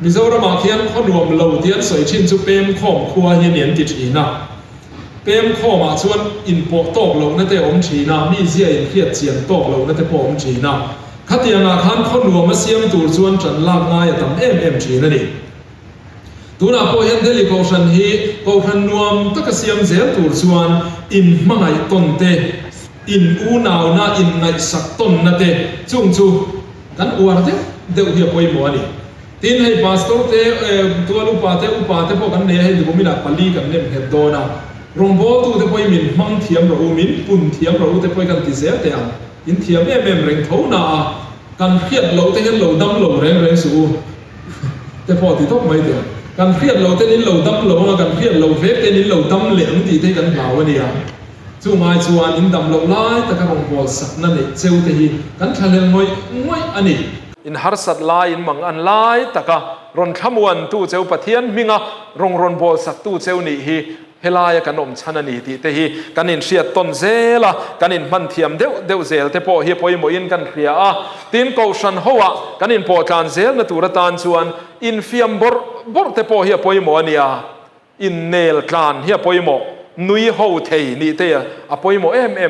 มิโซรามาเขียนข้อรวมเราเทียนสวยชินจุเป็นข้อมครัวเฮียนติดชีนะเป็นข้อมาชวนอินโปตกเรานั่นแต่อมชีนะมีเสียอินเขียดเสียนตกเรานั่นแต่พออมชีนะขัดยังอาคารข้อรวมมาเสียมตูชวนจันลากง่ายทำชีนั่นเองตัวน่ะพอเห็นเดลิโกชันฮีก็พันนวมตะกเสียมเสียตูชวนอินมังไงต้นเตอินอูนาวน่าอินไงสักต้นนั่นเตจุงจูกันอวดเดี๋ยวเฮียปอยมัวนี่तीนให้พาสตอร์เตตัวลูกปาเตอุปาเตพวกกันเนี่ยให้ดูมินาปลีกันเนี่ยเห็นโดนะรงโบตูเตพอยมินมังเทียมเรามินปุ่นเทียมเราเตพอยกันติเสียเตียงอินเทียมเร่งเท่านากันเครียดเราเตเห็นเราดำเราแรงสูแต่พอที่ต้องไม่เดียวกันเครียดเราเตนินเราดำเรากันเครียดเราเฟกเตนินเราดำเหลี่ยมตีเตกันเหล่าวันนี้จู่มาจวนอินดำเราไล่แต่กันรงโบสักนั่นเองเซลเตฮีกันทะเลงอยอันนี้อินฮาร์สัตลายอินมังอันลายตะกะรอนขมวนตู้เจ้าปะเทียนมิงะรอนโบสักตู้เจ้านี่ฮีเฮลายกันอมชันนี่ตีเตฮีกันอินเชียต้นเซละกันอินมันเทียมเดวเซลเตโปฮีปอยโมอินกันเรียตีนโกชันหัวกันอินโปการเซลนตุรตานชวนอินฟิมบอร์เตโปฮีปอยโมเนียอินเนลการฮีปอยโม นุยโฮเทนี่เตะอปอยโม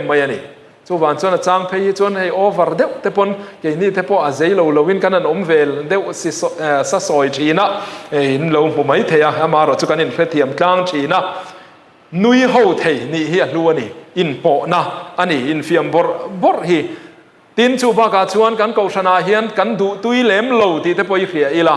ไม่อันนี้จูวันจวนจางเพย์จวนให้โอเวอร์เดวแต่ปนเกนี่แต่พออาศัยเราวินกันนั่นเวลเดวสิสะสอยชีนะเราผมไม่เทียมารอจุกันอินเฟรเทียมกลางชีนะนุยโฮเทนี่เฮียรู้นี่อินโปนะอันนี้อินฟิมบอร์ฮีตินจูบากาชวนกันเกาชนาเฮียนกันดูตุยเล็มโลที่แต่พออีเขียอีละ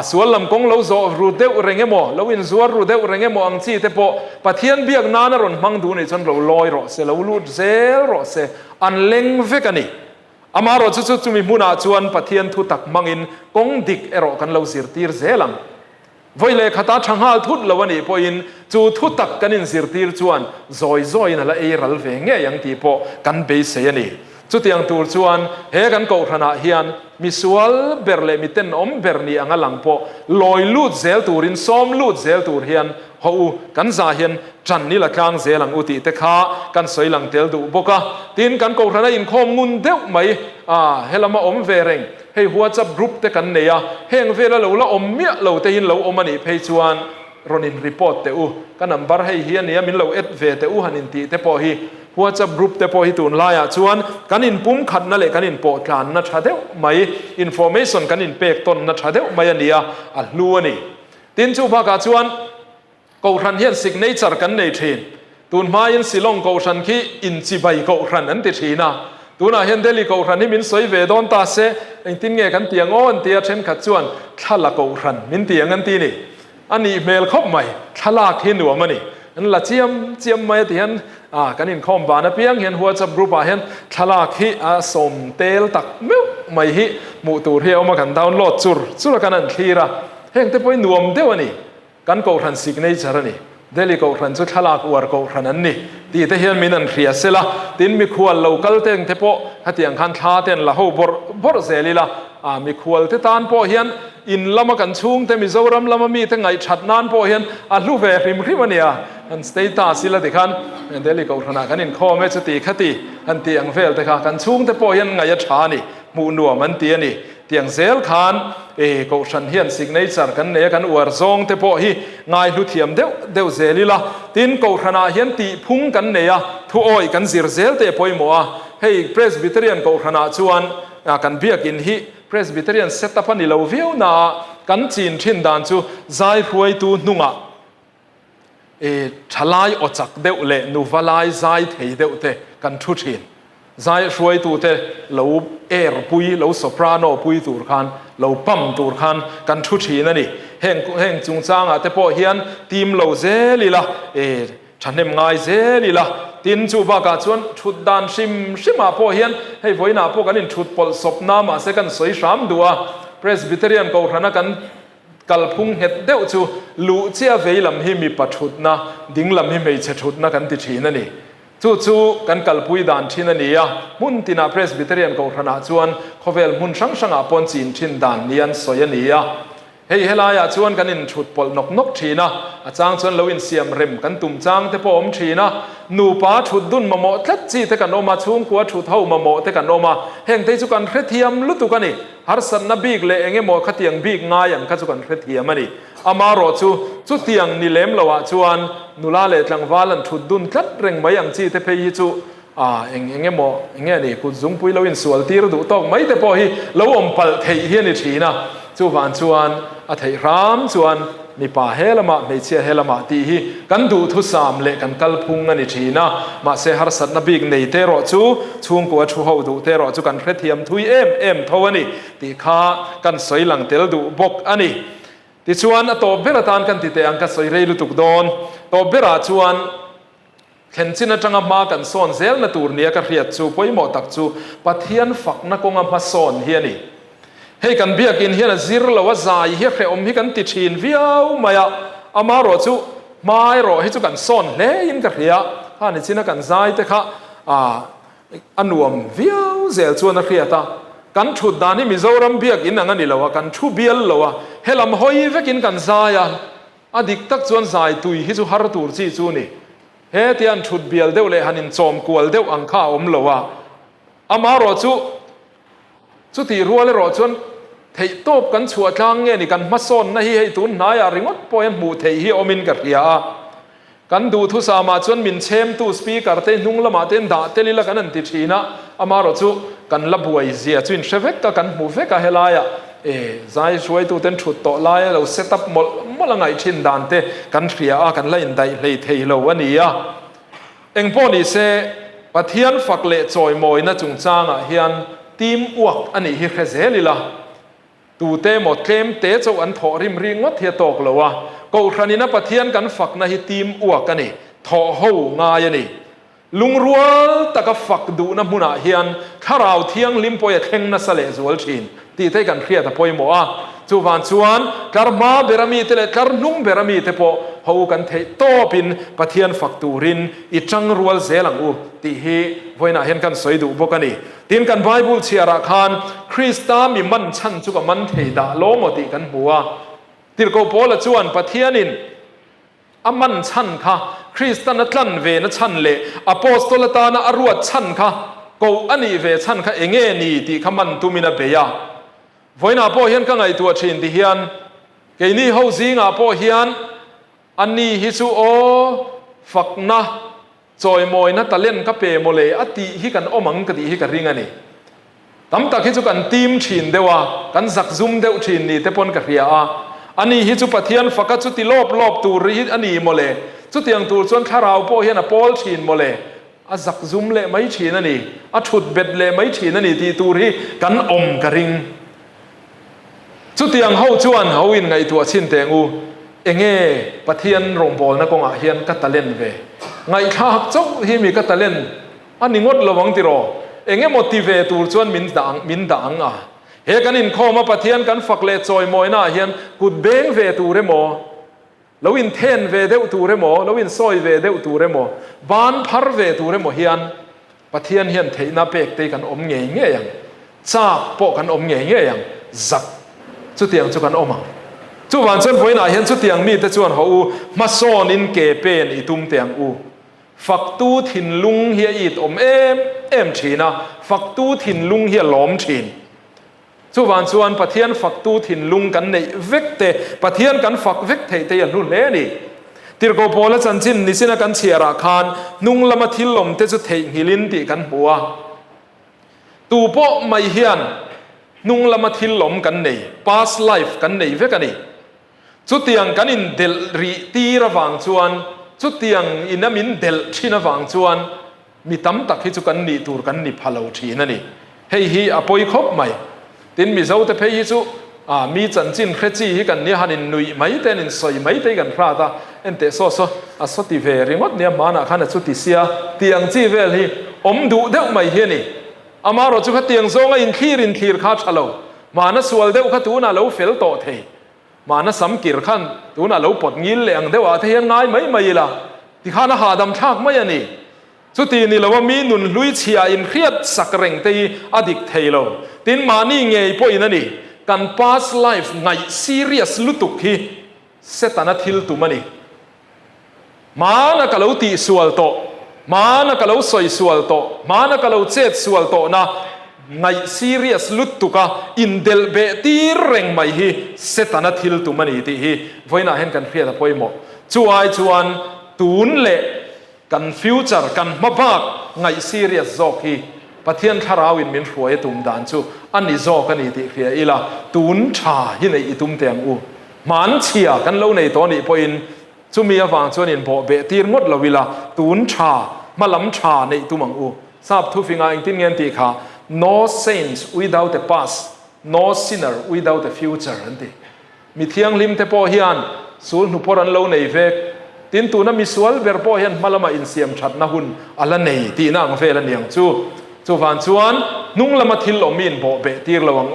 ส่วนลำกงเราโซรูเดวเรงเงโมเราอินส่วนรูเดวเรงเงโมอังซีแต่พอปะเทียนเบียกนานรอนมังดูนี่จนเราลอยรอเสเราลูดเซลรอเสอันเล็งเฟกันนี่อามารอจุดจุมีมุนาชวนปะเทียนทุตักมังอินกงดิกเอรอกันเราสิรตีร์เซลังไว้เลยขตาช่างหาทุดละวันนี้พออินจูทุตักกันอินสิรตีร์ชวนซอยนั่นละเอรัลเวงเงยังที่พอกันเบสเซนี่จุดยังตูชวนเฮกันกูขณะเฮียนมิสวลเบร์เลมิเตนเบร์นีอังหลังพอลอยลูดเซลตูรินซ้อมลูดเซลตูเฮียนฮูกันซาเฮียนจันนี่ละกลางเซลังอุติเตคากันสวยหลังเตลดูบกะตีนกันกูขณะอินคอมงุนเดวไหมเฮลมาเวเรงให้หัวจับรูปเตกันเนียเฮงเวลาเราเมียเราเตยินเรามันนี่เพยชวนรอนินรีพอร์ตเตอูกันนับบัรให้เฮียนเนี่ยมินเราเวเตอูหันอินตีเตพอฮีหัวจับรูปเตพอฮิตุนลายชวนกันอินปุ่มขัดนั่นแหละกันอินโปกานนัชเดวไม่อินโฟเมชันกันอินเปกตนนัชเดวไม่ยันเดียลัวนี่ตินจูพากาชวนกูรันเฮียนสิกเนเจอร์กันในทีนตุนมายินสิลงกูรันคีอินจิบายกูรันนั้นติดทีนะตุนอาเห็นเดลิกูรันนี่มินสวยเวดอนตาเซอินตินเงกันเตียงอ้อนเตียเช่นขัดชวนทัลลักกูรันมินเตียงกันตีนี่อันนี้เมลคบใหม่ทัลลักเห็นหัวมันนี่อันละเจียมไม่เตียนกันอินคอมบานะเพียงเห็นหัวจับรูปเห็นทลากฮิสมเตลตักมิวไม่ฮิมูตูเรียวมากันดาวน์โหลดจุรกันนั่นคีระเฮงแต่พอยนวมเดียวนี่กันกูรันสิกเนเจอร์นี่เดลิกูรันจุดทลากอวร์กูรันนั่นนี่ตีแต่เห็นมินันเรียเสละตินมีขวลเรากัลเตงเทปะฮัตยังขันท้าเต็นละหูบอร์เซลิละมีขวลที่ตานพอเห็นอินละมากันชุ่งแต่มีโซรัมละมามีแต่ไงชัดนานพอเห็นลูเวริมริมันเนี่ยอันสเตตัสสิละติคันเดลิกูรันกันอินข้อไม่จุติคติอันเตียงเฟลแต่กันชุ่งแต่พอเห็นไงยัดชานี่มูนัวมันเตียนี่เตียงเซลคานกูฉันเห็นสิ่งในสารกันเนี่ยกันอวดซองแต่พอฮีง่ายลุเทียมเดวเซลิละตินกูขณะเห็นตีพุ่งกันเนี่ยทุอ้อยกันซิรเซลแต่พอยมัวให้เพรสบิเทเรียนกูขณะชวนกันเบียกินฮีเพรสบิเทเรียนเซตพันนี่เราวิวนากันจีนชินดานจูใจรวยตูนุ่งชลายอจักเดวเล่นูวลายใจเทเดวเตกันทุชินใจรวยตูเตเราเอร์ปุยเราโซปราโนปุยตูร์คันเราปั๊มตูร์คันกันทุชีนั่นนี่เฮงจุงจางแต่พอเฮียนทีมเราเซลีละฉันเห็นง่ายเซลีละตินจูบากาชวนชุดดานชิมมาพอเฮียนให้ไว้หน้าพวกกันนี่ชุดปลศพน้ำมาเสกันสวยสามดัวเพรสบิเทเรียนกูรันกันกัลพุงเห็ดเดวจูลูเจียเวลำฮิมีปัจจุดนะดิ้งลำฮิไม่เฉชุดนะกันติชีนั่นนี่จู่กันกัลปุยดานชินนี่อะมุนตินาเพรสบิเทเรียนกูรันชวนเขาเวลมุนช่างอาปอนจีนชินดานเนียนสวยนี่อะเฮ้ยเฮลายาชวนกันอินชุดปลนกชีนะอาจารย์ชวนเราอินเสียมริมกันตุ่มจางแต่พอมชีนะนูป้าชุดดุนมาโมทัดจีแต่กันโอมาช่วงกัวชุดเท่ามาโมแต่กันโอมาเฮงเทจุกันเครเทียมลุตุกันนี่ฮาร์สันนบีกเลยเองโมขัดเตียงบีกง่ายอย่างขัดจุกันเครเทียมมันนี่อามารอจูจุดเตียงนี่เล็มละวะชวนนูลาเลตังวาลันชุดดุนทัดเร่งไม่อย่างจีแต่เพยจูเองโมเองนี่กุจุงปุยเราอินสวลตีรดูตอกไม่แต่พอฮีเราอมปัลเทียเฮียนี่ชีนะจูวันชวนอัฐิรามชวนมีป่าเฮลมาไม่เชียเฮลมาตีฮีกันดูทุสามเละกันกัลพุงกันนี่ชีนะมาเสหารสัตนบิกในเตโรจูช่วงกัวชูเฮาดูเตโรจูกันเครเทียมทุยเอ็มทวนี่ตีข้ากันสวยหลังเตลดูบกอันนี้ที่ชวนตัวเบรตานกันติเตอังกันสวยเรลุตุกโดนตัวเบราชวนเห็นจินจังมากันส่วนเซลนตูร์เนียกันเรียดจูปอยหมอตักจูปะเทียนฝักนักงมาส่วนเฮียนี่ให้กันเบียกินเฮียนซิรละว่าใจเฮียเคยอมให้กันติดชินวิวมายาอามารอจูไม่รอให้จูกันส่วนเลี้ยงกันเรียฮันจินกันใจแต่ค่ะอันวมวิวเซลชวนนักเรียตากันชุดดานี่มิโซรัมเบียกินนั่นนี่ละว่ากันชูเบียลละว่าเฮลัมหอยเวกินกันใจอดีตตักชวนใจตุยให้จูฮาร์ตูร์จีจูนี่เฮตีอันชุดเบียลเดวเลยฮันินโจมกวลเดวอังข้าอมละว่าอามารอจูตีรัวเลยรอชวนเทตบกันชัวทางเงี้ยนี่กันมาซ้อนนะฮีให้ตุนนายอาริงวัดปอยหมู่เทฮีอมินกับเรียก กันดูทุสามาจนมินเชมตูสปีกร์เตนุ่งละมาเตนด่าเตลิละกันนั่นติดชีนะอามารถจูกันละบวยเสียจุนเชฟกกันหูเฟกะเฮลายะใจช่วยตูเต็นชุดโตลายเราเซตับหมดละไงชินดานเตกันเสียกันไล่ได้เลยเทโลวันนี้อ่ะเอ็งพอนี่เซปะเทียนฝักเละจอยมอยนะจุงจางอ่ะเฮียนทีมอวกอันนี้ฮิเคเซลิละตูเตหมดเกมเตะเจ้าอันถอริมริงวัดเทียตกเลยวะก็ครั้นี้นะปะเทียนกันฝักนะฮิทีมอวกกันนี่ถอหูงายนี่ลุงรัวตะกับฝักดูนะมุนาเฮียนถ้าเราเที่ยงลิมปอยเข่งนะสเลจวลชินตีเตกันเครียดแต่ปอยหมอจูวันชวนการมาเบรามีเตเลการนุ่งเบรามีเตปอหูกันเทโตปินปะเทียนฝักตูรินอิจังรัวเซลังอูตีฮีวันน่ะเห็นกันสวยดูบกันนี่ตีนกันไบเบิลเชียร์คานคริสตามีมันชันจุกับมันเทดาโลมติกันหัวตีโกโปละชวนปะเทียนินอามันชันค่ะคริสตานัตลันเวนัชันเลอโปสโตลตานะอรวดชันค่ะกูอันนี้เวชันค่ะเองเงนี่ตีขมันตุมินาเบียวันน่ะพอเห็นกันไงตัวชินที่เฮียนเกนี่เขาซิงอ่ะพอเฮียนอันนี้ฮิซูโอฝักนะจอยมอยนะตะเล่นกับเปโมเลอติฮิกันอมังกติฮิกันริงอันนี้ตั้มตะฮิจูกันทีมชินเดว่ากันสักซุ่มเดวชินนี่เตปนกับเฮียอันนี้ฮิจูปะเทียนฝักจุดที่ลบตูริฮิอันนี้โมเลจุดที่ยังตูส่วนข้าเราพอเฮียนอ่ะพอลชินโมเลอาสักซุ่มเละไม่ชินอันนี้อาชุดเบ็ดเละไม่ชินอันนี้ที่ตูริกันอมกระริงจุดที่ยังเขาชวนเขาวินไงตัวชินเตงูเองปะเทียนโรงบอลนะกงอาเฮียนกัตตะเล่นเวไงข้าจกที่มีกัตตะเล่นอันนี้งดระวังติโรเองโมติเวตูชวนมินดังอ่ะเฮกันอินข้อมาปะเทียนกันฝักเละจอยมอยน่าเฮียนกุดเบงเวตูเรโมแล้ววินเทนเวเดวตูเรโมแล้ววินซอยเวเดวตูเรโมบ้านพัรเวตูเรโมเฮียนปะเทียนเฮียนเทน่าเป็กเตกันอมเงี้ยเงี้ยยังจ้าโปกันอมเงี้ยเงี้ยยังจักจุดเตียงจุกันอมังจุวันจนวันน่ะเห็นจุดเตียงมีแต่จวนเขามาซ้อนินเกเป็นอีตุมเตียงฝักตู้ถิ่นลุงเฮียอีตอมเอ็มชีนะฝักตู้ถิ่นลุงเฮียหลอมชีนจุวันชวนปะเทียนฝักตู้ถิ่นลุงกันในเวกเตปะเทียนกันฝักเวกเตยันรุ่นเล่นี่ติรโกโพละจันจินนิสินะกันเชียราคานนุงละมาทิลลมเตจุเทหิลินติกันบัวตูโปไม่เฮียนนุ่งละมาทิลลมกันนี่ past life กันนี่เวกันนี่จุดเตียงกันอินเดลรีตีระวังชวนจุดเตียงอินน้ำมินเดลชินระวังชวนมีตั้มตักที่จุกันนี่ตูกันนี่พะโลชีนั่นนี่เฮ้ยฮีอภัยครบไหมตินมีเจ้าแต่เพียจุมีจันจินเครจีฮีกันนี่ฮันินนุยไม่แต่นินสอยไม่แต่กันพระตาเอ็นเตโซโซสติเวริงดเนี่ยมานะขันจุดที่เสียเตียงจีเวลฮีอมดูเดวไม่เฮียนี่อามารถจุดเตียงโซงอินคีร์ข้าชะโลมานะสวลเดวขัดตูน่าเลวเฟลโตเทมานะสัมกิร์ขันตูน่าเลวปดงิลเลงเดวอาเทียนง่ายไม่ละที่ข้านะหาดำชากไม่ยันนี่สุดที่นี่เราว่ามีนุนลุยเชียอินเครียดสักเร่งตีอดิกเทโลตินมานี่ไงพอยนั่นนี่กัน past life ไง serious ลุตุกฮีเซตันทิลตุมันนี่มานะกะเลวตีสวลโตมานะกะเลวสอยสวลโตมานะกะเลวเจ็ดสวลโตนะไง serious ลุตุกะอินเดลเบตีเร่งไม่ฮีเซตันทิลตุมันนี่ตีฮีไว้น่าเห็นกันเพียร์พอยหมดจวนตูนเละกันฟิวเจอร์กันมาบักไง serious โจกีปะเทียนคาราวินมินรวยตุมดานจูอันนี้โจกันนี่ที่เพียอีละตูนชาที่ในอีตุมเตียงมันเชียกันเล่าในตัวนี้พออินจูมีฟังจวนอินพอเบตีร์งดละวิลาตูนชามาล้ำชาในตุมังทราบทุกฟิงอินตินเงินตีค่ะ no saints without the past no sinner without the future นั่นทีมีเทียงลิมเตปอฮิอันสูนหุปรันเล่าในเวกตินตูนั้นมีสวลเบอร์ปอฮิอันมาละมาอินเซียมชัดนะหุ่นอัลละเนยตีน่างเฟลันยังจูฟันชวนนุ่งละมาทิลลมินโบเบตีร์ระวัง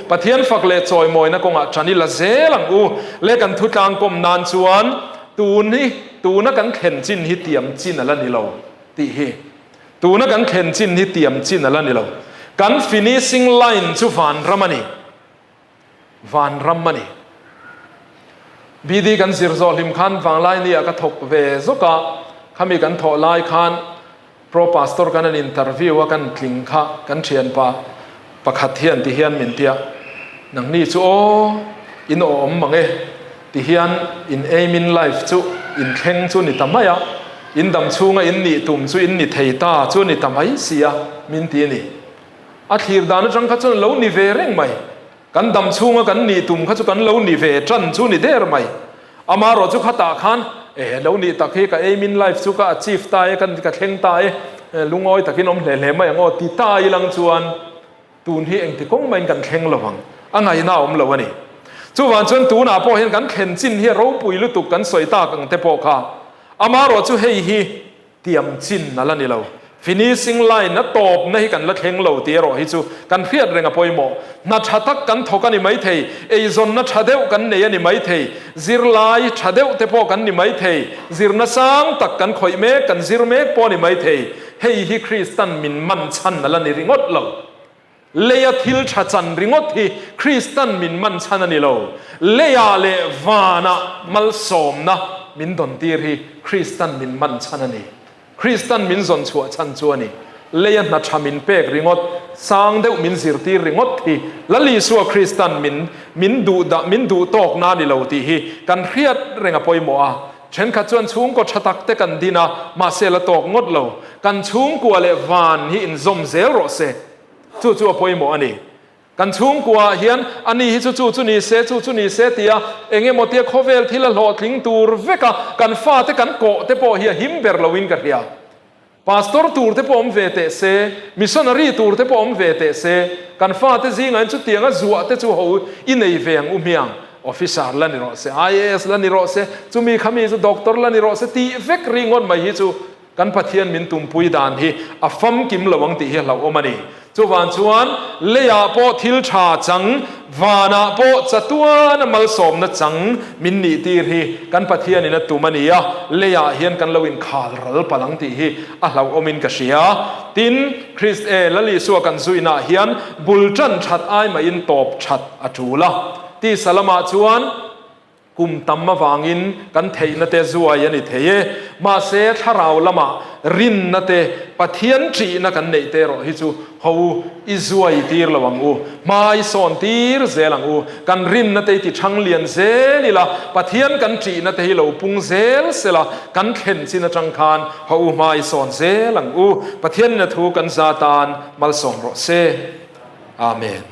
ปะเทียนฝักเลจอยมอยนะกงอาจันนิละเซลังเลกันทุกางกมนานชวนตูนักกันเข็นจินฮิเตียมจินอะไรนี่เราตีเฮตูนักกันเข็นจินฮิเตียมจินอะไรนี่เรากัน finishing line จูฟันรัมมันบีดีกันสิรโซลิมขันฟังไลน์นี่ก็ถกเวซุกะขามีกันถอไลน์ขันโปรพาสตอร์กันอินเตอร์วิวว่ากันคลิงค่ะกันเชียนปะขัดเทียนที่เฮียนมินเตียนังนี่จูอินโอมมังติเฮียนอินเอมินไลฟ์จู อินเข่งจูนี่ทำไมอ่ะอินดำชูงอินนี่ตุ่มจูอินนี่เทตาจูนี่ทำไมเสียมินตีนี่อาทิตย์ดานจังข้าจูเล่านิเวเร่งไหมกันดำชูงกันนี่ตุ่มข้าจูกันเล่านิเวจันจูนี่เดร์ไหมอามารอจูข้าตาขันเล่านี่ตะเคียมินไลฟ์จูก็อาชีพตายกันกับเข่งตายลุงอ้อยตะกี้น้องเหล่ๆไม่ยังตีตายลังจวนตูนที่เองที่ก้งมันกันเข่งระวังอันไหนน่าอมละวะนี่จู่วันจนตูน่าพอเห็นกันเข็นจินที่เราปุยลุตุกันสวยตากันเตปอค่ะอามารอจู่เฮียเตรียมจินนั่นละนี่เราfinishing line นัดตบในกันละเข่งเราเตียรอฮิจูกันเพียดเร่งอภัยหมอนัดชัดกันทกันนี่ไม่เทไอซอนนัดชัดเดวกันเนี่ยนี่ไม่เทซิรไลชัดเดวเตปอกันนี่ไม่เทซิรนัสังตักกันข่อยเมกันซิรเมกปอนี่ไม่เทเฮียคริสตันมินมันชันนั่นละนี่ริงอดเราเลียทิลชัดจันริงอดที่คริสตันมินมันชันนี่เราเลียเลวานะมัลสอมนะมินดอนตีรีคริสตันมินมันชันนี่คริสตันมินซอนชัวชันชัวนี่เลียนนัชมินเปกริงอดสางเดวมินสิรตีริงอดที่ละลีสัวคริสตันมินดูตอกนานี่เราตีฮีกันเรียดเร่งอภัยหมอเช่นขัดจวนชุงก็ชะตักเตกันดีนะมาเซลตอกงดเรากันชุงกัวเลวานฮีอินซอมเซโรเซจู่ๆอภัยหมออันนี้กันชุงกัวเฮียนอันนี้จู่ๆนี่เซจู่ๆนี่เซตียเองเอโมเตียโคเวลที่ละหลอดลิงตูร์เวกะกันฟาเตกันโกเตปอเฮียหิมเบอร์ลวินกันเฮียพาสตอร์ตูร์เตปอมเวเตเซมิชชันนารีตูร์เตปอมเวเตเซกันฟาเตซิงอันจุดเตียงจัวเตจู่หูอินเอเวียงเมียงออฟฟิศาร์ละนี่รอเซ IAS ละนี่รอเซจู่มีขมีจู่ด็อกเตอร์ละนี่รอเซตีเวกริงอนมาฮิจู่กันพัทเทียนมินตุมปุยดานฮีอัฟฟัมกิมละวังตีเฮียเราอมานีจู่วันชวนเลียโปทิลชาจังวานาโปจัตวนมัลสมนัจังมินนีตีรีกันพัทเทียนนี่นัตุมันนียเลียเฮียนกันลวินขาดรัลพลังตีฮีเราอมินกษียตินคริสละลีสัวกันซุยนาเฮียนบุลจันชัดไอมาอินตบชัดอจูละที่สลามาชวนกุมตัมมาวางินกันเทนเตจัวยันเทยมาเสทาราวละมารินนเตปะเทียนจีนักันเนเตรอฮิจูฮูอิจัวอีตีร์ละวังอูมาอิสอนตีร์เซลังอูกันรินนเตติชังเลียนเซลิละปะเทียนกันจีนเตฮิโลปุงเซลเซละกันเข็นสินจังคานฮูมาอิสอนเซลังอูปะเทียนนทูกันซาตานมัลสองรอเซอาเมน